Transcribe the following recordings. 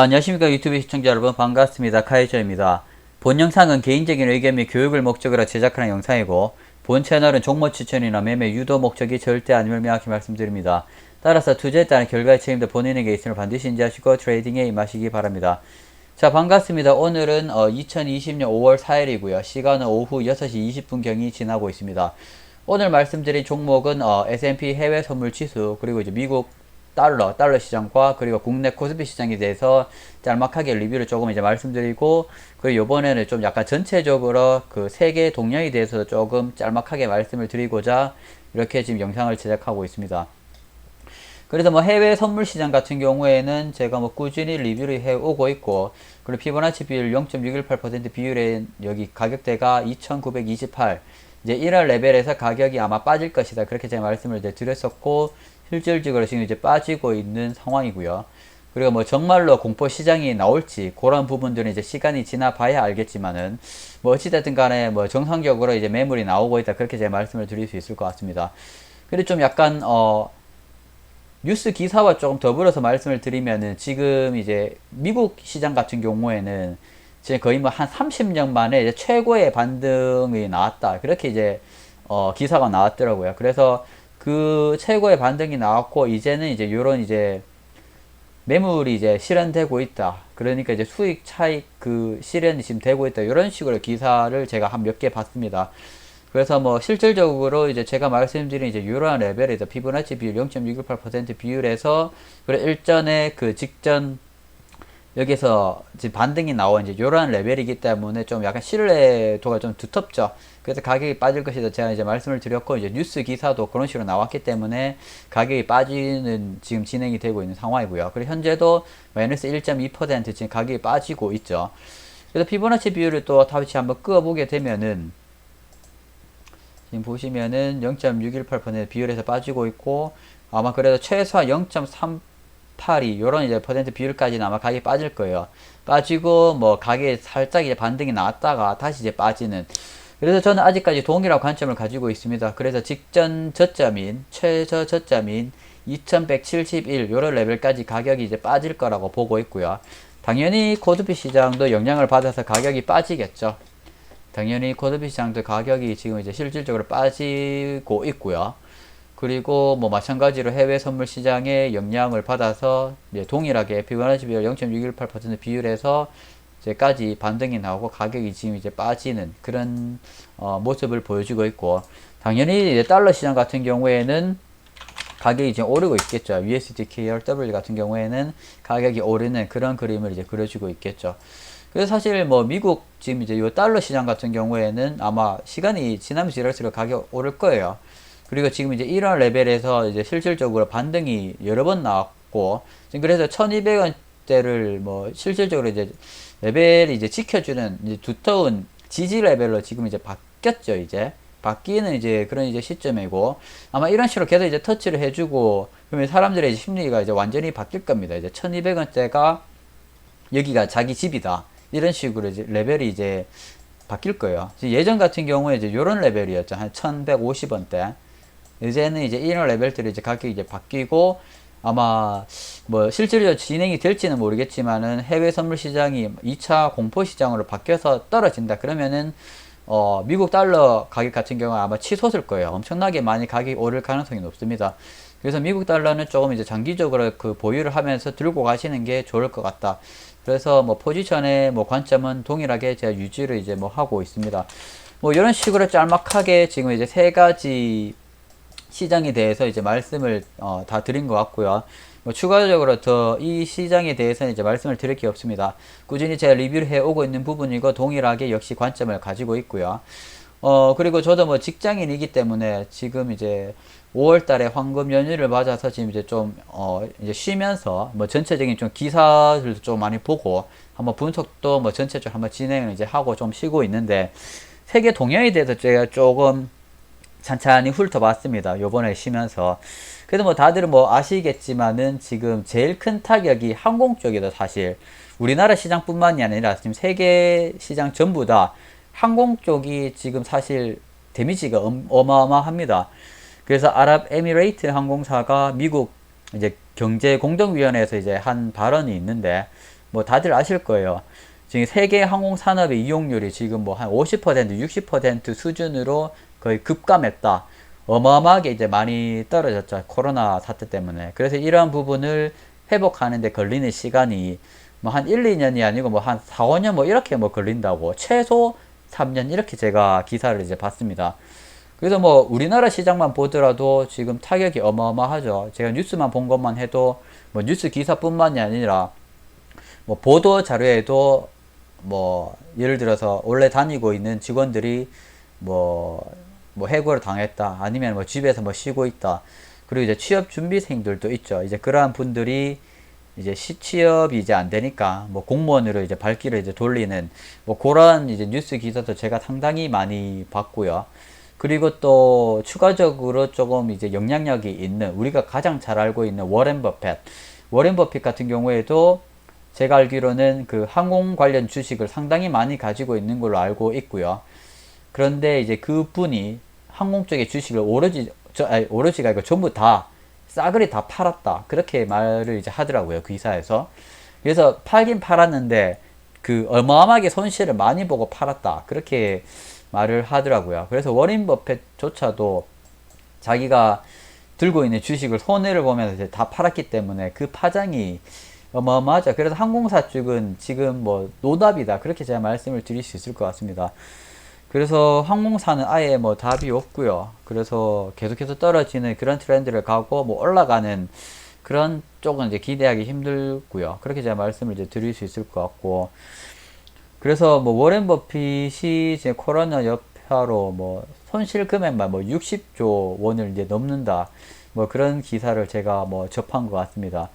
안녕하십니까 유튜브 시청자 여러분, 반갑습니다. 카이저입니다. 본 영상은 개인적인 의견 및 교육을 목적으로 제작하는 영상이고, 본 채널은 종목 추천이나 매매 유도 목적이 절대 아님을 명확히 말씀드립니다. 따라서 투자에 따른 결과의 책임도 본인에게 있음을 반드시 인지하시고 트레이딩에 임하시기 바랍니다. 자, 반갑습니다. 오늘은 2020년 5월 4일이고요. 시간은 오후 6시 20분경이 지나고 있습니다. 오늘 말씀드린 종목은 S&P 해외 선물 지수, 그리고 이제 미국 달러 시장과 그리고 국내 코스피 시장에 대해서 짤막하게 리뷰를 조금 이제 말씀드리고, 그리고 요번에는 좀 약간 전체적으로 그 세계 동향에 대해서 조금 짤막하게 말씀을 드리고자 이렇게 지금 영상을 제작하고 있습니다. 그래서 뭐 해외 선물 시장 같은 경우에는 제가 뭐 꾸준히 리뷰를 해오고 있고, 그리고 피보나치 비율 0.618% 비율의 여기 가격대가 2928, 이제 1월 레벨에서 가격이 아마 빠질 것이다, 그렇게 제가 말씀을 드렸었고, 실질적으로 지금 이제 빠지고 있는 상황이고요. 그리고 뭐 정말로 공포 시장이 나올지 그런 부분들은 이제 시간이 지나 봐야 알겠지만은, 뭐 어찌됐든 간에 뭐 정상적으로 이제 매물이 나오고 있다, 그렇게 제가 말씀을 드릴 수 있을 것 같습니다. 그리고 좀 약간 뉴스 기사와 조금 더불어서 말씀을 드리면은, 지금 이제 미국 시장 같은 경우에는 지금 거의 뭐 한 30년 만에 이제 최고의 반등이 나왔다, 그렇게 이제 기사가 나왔더라고요. 그래서 그 최고의 반등이 나왔고, 이제는 이제 요런 이제 매물이 이제 실현되고 있다, 그러니까 이제 수익 차익 그 실현이 지금 되고 있다, 이런 식으로 기사를 제가 한 몇 개 봤습니다. 그래서 뭐 실질적으로 이제 제가 말씀드린 이제 이러한 레벨에서 피보나치 비율 0.618% 비율에서, 그래 일전에 그 직전 여기서 지금 반등이 나온 이제 이러한 레벨이기 때문에 좀 약간 신뢰도가 좀 두텁죠. 그래서 가격이 빠질 것이다, 제가 이제 말씀을 드렸고, 이제 뉴스 기사도 그런 식으로 나왔기 때문에 가격이 빠지는 지금 진행이 되고 있는 상황이고요. 그리고 현재도 마이너스 1.2% 지금 가격이 빠지고 있죠. 그래서 피보나치 비율을 또 다시 한번 끄어보게 되면은, 지금 보시면은 0.618% 비율에서 빠지고 있고, 아마 그래도 최소한 0.382 요런 이제 퍼센트 비율까지는 아마 가격이 빠질 거예요. 빠지고 뭐 가격이 살짝 이제 반등이 나왔다가 다시 이제 빠지는, 그래서 저는 아직까지 동일한 관점을 가지고 있습니다. 그래서 직전 저점인 최저 저점인 2171 요런 레벨까지 가격이 이제 빠질 거라고 보고 있고요. 당연히 코스피 시장도 영향을 받아서 가격이 빠지겠죠. 당연히 코스피 시장도 가격이 지금 이제 실질적으로 빠지고 있고요. 그리고 뭐 마찬가지로 해외 선물 시장의 영향을 받아서 이제 동일하게 피보나치 비율 0.618% 비율에서 이제까지 반등이 나오고 가격이 지금 이제 빠지는 그런 모습을 보여주고 있고, 당연히 이제 달러 시장 같은 경우에는 가격이 지금 오르고 있겠죠. USD KRW 같은 경우에는 가격이 오르는 그런 그림을 이제 그려주고 있겠죠. 그래서 사실 뭐 미국 지금 이제 요 달러 시장 같은 경우에는 아마 시간이 지나면 지날수록 가격 오를 거예요. 그리고 지금 이제 이런 레벨에서 이제 실질적으로 반등이 여러 번 나왔고, 지금 그래서 1200원대를 뭐 실질적으로 이제 레벨이 이제 지켜주는 이제 두터운 지지 레벨로 지금 이제 바뀌었죠. 이제 바뀌는 이제 그런 이제 시점이고, 아마 이런 식으로 계속 이제 터치를 해주고, 그러면 사람들의 이제 심리가 이제 완전히 바뀔 겁니다. 이제 1200원대가 여기가 자기 집이다, 이런 식으로 이제 레벨이 이제 바뀔 거예요. 예전 같은 경우에 이제 요런 레벨이었죠. 한 1150원대. 이제는 이제 이런 레벨들이 이제 가격이 이제 바뀌고, 아마 뭐 실질적으로 진행이 될지는 모르겠지만은 해외 선물 시장이 2차 공포 시장으로 바뀌어서 떨어진다 그러면은 미국 달러 가격 같은 경우는 아마 치솟을 거예요. 엄청나게 많이 가격이 오를 가능성이 높습니다. 그래서 미국 달러는 조금 이제 장기적으로 그 보유를 하면서 들고 가시는 게 좋을 것 같다. 그래서 뭐 포지션의 뭐 관점은 동일하게 제가 유지를 이제 뭐 하고 있습니다. 뭐 이런 식으로 짤막하게 지금 이제 세 가지 시장에 대해서 이제 말씀을 다 드린 것 같고요. 뭐 추가적으로 더 이 시장에 대해서는 이제 말씀을 드릴 게 없습니다. 꾸준히 제가 리뷰를 해 오고 있는 부분이고, 동일하게 역시 관점을 가지고 있고요. 그리고 저도 뭐 직장인이기 때문에 지금 이제 5월 달에 황금 연휴를 맞아서 지금 이제 좀 이제 쉬면서 뭐 전체적인 좀 기사들도 좀 많이 보고, 한번 분석도 뭐 전체적으로 한번 진행을 이제 하고 좀 쉬고 있는데, 세계 동향에 대해서 제가 조금 찬찬히 훑어봤습니다, 요번에 쉬면서. 그래도 뭐 다들 뭐 아시겠지만은 지금 제일 큰 타격이 항공 쪽이다. 사실 우리나라 시장뿐만이 아니라 지금 세계 시장 전부 다 항공 쪽이 지금 사실 데미지가 어마어마합니다. 그래서 아랍에미레이트 항공사가 미국 이제 경제공정위원회에서 이제 한 발언이 있는데, 뭐 다들 아실 거예요. 지금 세계 항공 산업의 이용률이 지금 뭐 한 50%, 60% 수준으로 거의 급감했다. 어마어마하게 이제 많이 떨어졌죠. 코로나 사태 때문에. 그래서 이러한 부분을 회복하는데 걸리는 시간이 뭐 한 1, 2년이 아니고 뭐 한 4, 5년 뭐 이렇게 뭐 걸린다고. 최소 3년 이렇게 제가 기사를 이제 봤습니다. 그래서 뭐 우리나라 시장만 보더라도 지금 타격이 어마어마하죠. 제가 뉴스만 본 것만 해도 뭐 뉴스 기사뿐만이 아니라 뭐 보도 자료에도 뭐 예를 들어서 원래 다니고 있는 직원들이 뭐 해고를 당했다, 아니면 뭐 집에서 뭐 쉬고 있다, 그리고 이제 취업 준비생들도 있죠. 이제 그러한 분들이 이제 취업이 이제 안 되니까 뭐 공무원으로 이제 발길을 이제 돌리는 뭐 그런 이제 뉴스 기사도 제가 상당히 많이 봤고요. 그리고 또 추가적으로 조금 이제 영향력이 있는, 우리가 가장 잘 알고 있는 워렌 버핏 같은 경우에도 제가 알기로는 그 항공 관련 주식을 상당히 많이 가지고 있는 걸로 알고 있고요. 그런데 이제 그 분이 항공 쪽의 주식을 오로지가 아니고 전부 다 싸그리 다 팔았다, 그렇게 말을 이제 하더라고요, 그 기사에서. 그래서 팔긴 팔았는데 그 어마어마하게 손실을 많이 보고 팔았다, 그렇게 말을 하더라고요. 그래서 워렌 버핏조차도 자기가 들고 있는 주식을 손해를 보면서 이제 다 팔았기 때문에 그 파장이 어마어마하죠. 그래서 항공사 쪽은 지금 뭐 노답이다, 그렇게 제가 말씀을 드릴 수 있을 것 같습니다. 그래서 항공사는 아예 뭐 답이 없고요. 그래서 계속해서 떨어지는 그런 트렌드를 가고 뭐 올라가는 그런 쪽은 이제 기대하기 힘들고요. 그렇게 제가 말씀을 이제 드릴 수 있을 것 같고, 그래서 뭐 워렌 버핏이 이제 코로나 여파로 뭐 손실 금액만 뭐 60조 원을 이제 넘는다, 뭐 그런 기사를 제가 뭐 접한 것 같습니다.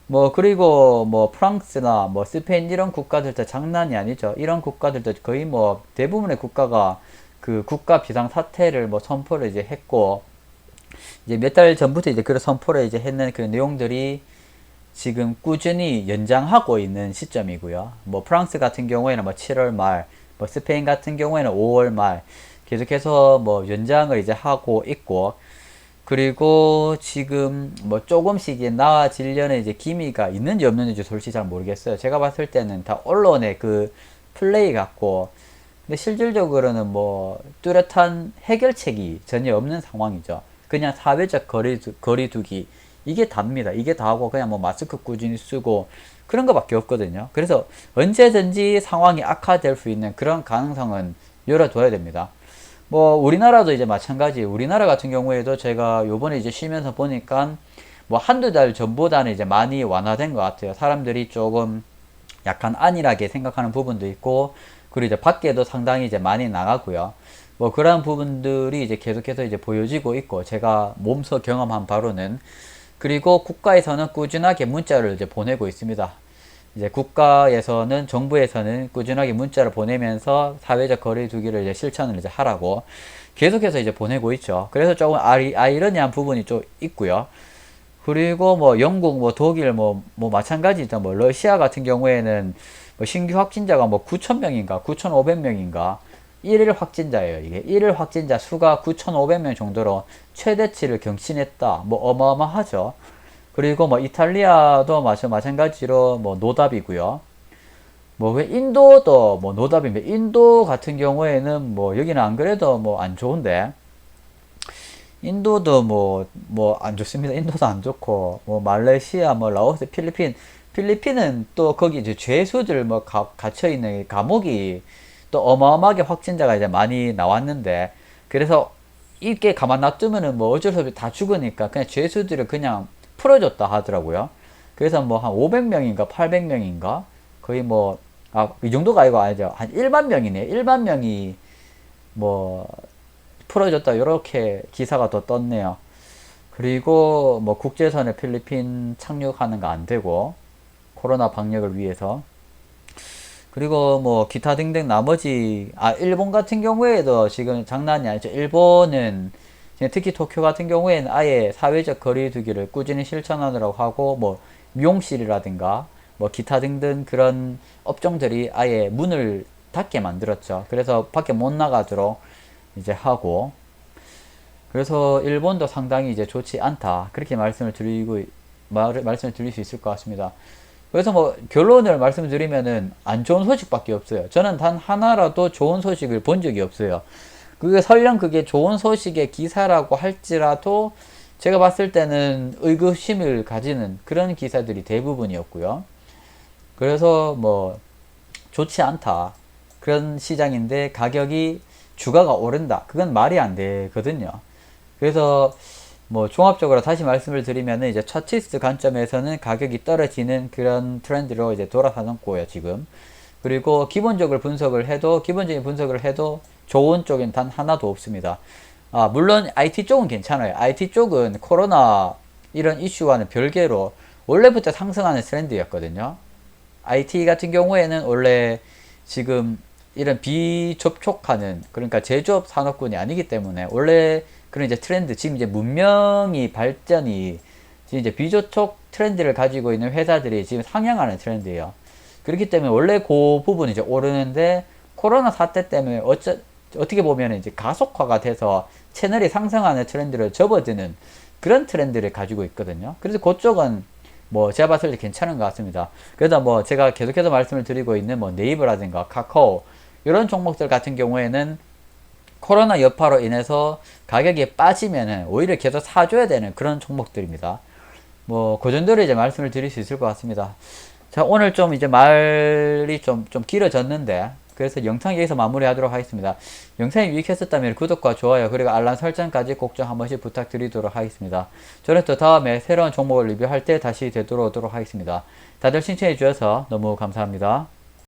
뭐 그리고 뭐 프랑스나 뭐 스페인 이런 국가들도 장난이 아니죠. 이런 국가들도 거의 뭐 대부분의 국가가 그 국가 비상 사태를 뭐 선포를 이제 했고, 이제 몇 달 전부터 이제 그런 선포를 이제 했는 그 내용들이 지금 꾸준히 연장하고 있는 시점이고요. 뭐 프랑스 같은 경우에는 뭐 7월 말, 뭐 스페인 같은 경우에는 5월 말 계속해서 뭐 연장을 이제 하고 있고, 그리고 지금 뭐 조금씩 이제 나아지려는 이제 기미가 있는지 없는지 솔직히 잘 모르겠어요. 제가 봤을 때는 다 언론의 그 플레이 같고, 근데 실질적으로는 뭐 뚜렷한 해결책이 전혀 없는 상황이죠. 그냥 사회적 거리두기, 이게 답니다. 이게 다하고 그냥 뭐 마스크 꾸준히 쓰고 그런 거밖에 없거든요. 그래서 언제든지 상황이 악화될 수 있는 그런 가능성은 열어둬야 됩니다. 뭐 우리나라도 이제 마찬가지. 우리나라 같은 경우에도 제가 요번에 이제 쉬면서 보니까 뭐 한두 달 전보다는 이제 많이 완화된 것 같아요. 사람들이 조금 약간 안일하게 생각하는 부분도 있고, 그리고 이제 밖에도 상당히 이제 많이 나가고요. 뭐 그런 부분들이 이제 계속해서 이제 보여지고 있고, 제가 몸소 경험한 바로는, 그리고 국가에서는 꾸준하게 문자를 이제 보내고 있습니다. 이제 국가에서는, 정부에서는 꾸준하게 문자를 보내면서 사회적 거리두기를 이제 실천을 이제 하라고 계속해서 이제 보내고 있죠. 그래서 조금 아이러니한 부분이 좀 있고요. 그리고 뭐 영국, 뭐 독일, 뭐 마찬가지죠. 뭐 러시아 같은 경우에는 뭐 신규 확진자가 뭐 9,000명인가, 9,500명인가, 1일 확진자예요. 이게 1일 확진자 수가 9,500명 정도로 최대치를 경신했다. 뭐 어마어마하죠. 그리고 뭐 이탈리아도 마찬가지로 뭐 노답이고요. 뭐 왜 인도도 뭐 노답인데, 인도 같은 경우에는 뭐 여기는 안 그래도 뭐 안 좋은데, 인도도 뭐 안 좋습니다. 인도도 안 좋고, 뭐 말레이시아, 뭐 라오스, 필리핀은 또 거기 이제 죄수들 뭐 갇혀 있는 감옥이 또 어마어마하게 확진자가 이제 많이 나왔는데, 그래서 이게 가만 놔두면은 뭐 어쩔 수 없이 다 죽으니까 그냥 죄수들을 그냥 풀어줬다 하더라고요. 그래서 뭐 한 500명인가 800명인가 거의 뭐 이 정도가 아니죠. 한 1만 명이네. 1만 명이 뭐 풀어줬다, 이렇게 기사가 더 떴네요. 그리고 뭐 국제선에 필리핀 착륙하는 거 안 되고, 코로나 방역을 위해서. 그리고 뭐 기타 등등 나머지, 일본 같은 경우에도 지금 장난이 아니죠. 일본은 특히 도쿄 같은 경우에는 아예 사회적 거리두기를 꾸준히 실천하느라고 하고, 뭐 미용실이라든가 뭐 기타 등등 그런 업종들이 아예 문을 닫게 만들었죠. 그래서 밖에 못 나가도록 이제 하고, 그래서 일본도 상당히 이제 좋지 않다, 그렇게 말씀을 드릴 수 있을 것 같습니다. 그래서 뭐 결론을 말씀드리면은 안 좋은 소식밖에 없어요. 저는 단 하나라도 좋은 소식을 본 적이 없어요. 그게 설령 그게 좋은 소식의 기사라고 할지라도 제가 봤을 때는 의구심을 가지는 그런 기사들이 대부분이었고요. 그래서 뭐 좋지 않다. 그런 시장인데 가격이 주가가 오른다. 그건 말이 안 되거든요. 그래서 뭐 종합적으로 다시 말씀을 드리면은 이제 차티스트 관점에서는 가격이 떨어지는 그런 트렌드로 이제 돌아서는거예요 지금. 그리고 기본적인 분석을 해도 좋은 쪽엔 단 하나도 없습니다. 아, 물론 IT 쪽은 괜찮아요. IT 쪽은 코로나 이런 이슈와는 별개로 원래부터 상승하는 트렌드였거든요. IT 같은 경우에는 원래 지금 이런 비접촉하는, 그러니까 제조업 산업군이 아니기 때문에 원래 그런 이제 트렌드, 지금 이제 문명이 발전이 지금 이제 비접촉 트렌드를 가지고 있는 회사들이 지금 상향하는 트렌드예요. 그렇기 때문에 원래 그 부분이 이제 오르는데 코로나 사태 때문에 어떻게 보면 이제 가속화가 돼서 채널이 상승하는 트렌드를 접어드는 그런 트렌드를 가지고 있거든요. 그래서 그쪽은 뭐 제가 봤을 때 괜찮은 것 같습니다. 그래서 뭐 제가 계속해서 말씀을 드리고 있는 뭐 네이버라든가 카카오 이런 종목들 같은 경우에는 코로나 여파로 인해서 가격이 빠지면은 오히려 계속 사줘야 되는 그런 종목들입니다. 뭐 그 정도로 이제 말씀을 드릴 수 있을 것 같습니다. 자, 오늘 좀 이제 말이 좀 길어졌는데 그래서 영상 여기서 마무리하도록 하겠습니다. 영상이 유익했었다면 구독과 좋아요 그리고 알람 설정까지 꼭 좀 한 번씩 부탁드리도록 하겠습니다. 저는 또 다음에 새로운 종목을 리뷰할 때 다시 되돌아오도록 하겠습니다. 다들 신청해 주셔서 너무 감사합니다.